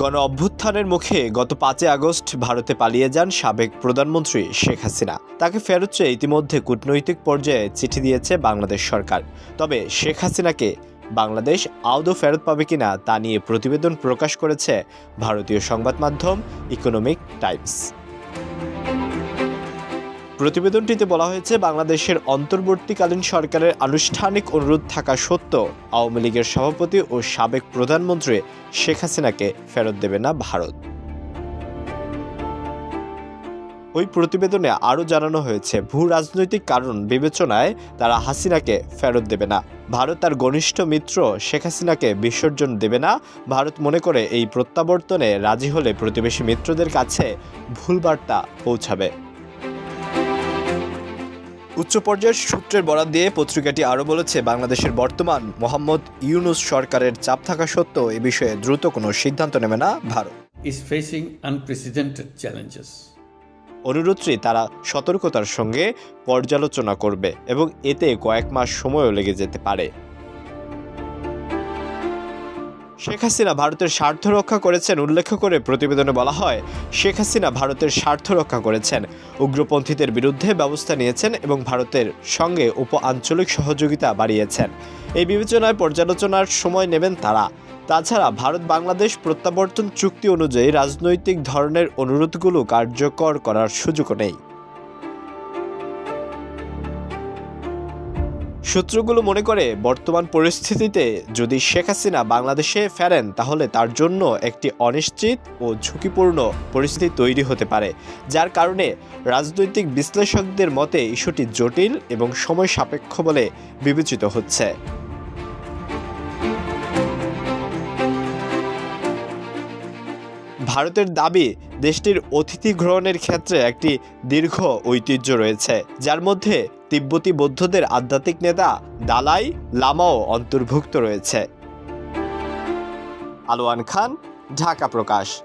গণ অভ্যুত্থানের মুখে গত 5 আগস্ট ভারতে পালিয়ে যান সাবেক প্রধানমন্ত্রী শেখ হাসিনা। তাকে ফেরত চেয়ে ইতিমধ্যে কূটনৈতিক পর্যায়ে চিঠি দিয়েছে বাংলাদেশ সরকার। তবে শেখ হাসিনাকে বাংলাদেশ আদৌ ফেরত পাবে কিনা তা নিয়ে প্রতিবেদন প্রকাশ করেছে ভারতীয় সংবাদ মাধ্যম ইকোনমিক টাইমস। প্রতিবেদনটিতে বলা হয়েছে, বাংলাদেশের অন্তর্বর্তীকালীন সরকারের আনুষ্ঠানিক অনুরোধ থাকা সত্ত্বেও আওয়ামী লীগের সভাপতি ও সাবেক প্রধানমন্ত্রী শেখ হাসিনাকে ফেরত দেবে না ভারত। ওই প্রতিবেদনে আরও জানানো হয়েছে, ভূ রাজনৈতিক কারণ বিবেচনায় তারা হাসিনাকে ফেরত দেবে না। ভারত তার ঘনিষ্ঠ মিত্র শেখ হাসিনাকে বিসর্জন দেবে না। ভারত মনে করে এই প্রত্যাবর্তনে রাজি হলে প্রতিবেশী মিত্রদের কাছে ভুল বার্তা পৌঁছাবে। উচ্চ পর্যায়ের সূত্রের বরাত দিয়ে পত্রিকাটি আরও বলেছে, বাংলাদেশের বর্তমান মোহাম্মদ ইউনূস সরকারের চাপ থাকা সত্ত্বেও এ বিষয়ে দ্রুত কোনো সিদ্ধান্ত নেবে না ভারত। অনুরোধটি তারা সতর্কতার সঙ্গে পর্যালোচনা করবে এবং এতে কয়েক মাস সময়ও লেগে যেতে পারে। শেখ হাসিনা ভারতের স্বার্থ রক্ষা করেছেন উল্লেখ করে প্রতিবেদনে বলা হয়, শেখ হাসিনা ভারতের স্বার্থ রক্ষা করেছেন, উগ্রপন্থীদের বিরুদ্ধে ব্যবস্থা নিয়েছেন এবং ভারতের সঙ্গে উপ-আঞ্চলিক সহযোগিতা বাড়িয়েছেন। এই বিবেচনায় পর্যালোচনার সময় নেবেন তারা। তাছাড়া ভারত বাংলাদেশ প্রত্যাবর্তন চুক্তি অনুযায়ী রাজনৈতিক ধরনের অনুরোধগুলো কার্যকর করার সুযোগও নেই। সূত্রগুলো মনে করে, বর্তমান পরিস্থিতিতে যদি শেখ হাসিনা বাংলাদেশে ফেরেন তাহলে তার জন্য একটি অনিশ্চিত ও ঝুঁকিপূর্ণ পরিস্থিতি তৈরি হতে পারে, যার কারণে রাজনৈতিক বিশ্লেষকদের মতে ইস্যুটি জটিল এবং সময় সাপেক্ষ বলে বিবেচিত হচ্ছে। ভারতের দাবি, দেশটির অতিথি গ্রহণের ক্ষেত্রে একটি দীর্ঘ ঐতিহ্য রয়েছে, যার মধ্যে তিব্বতী বৌদ্ধদের আধ্যাত্মিক নেতা দালাই লামাও অন্তর্ভুক্ত রয়েছে। আলোয়ান খান, ঢাকা প্রকাশ।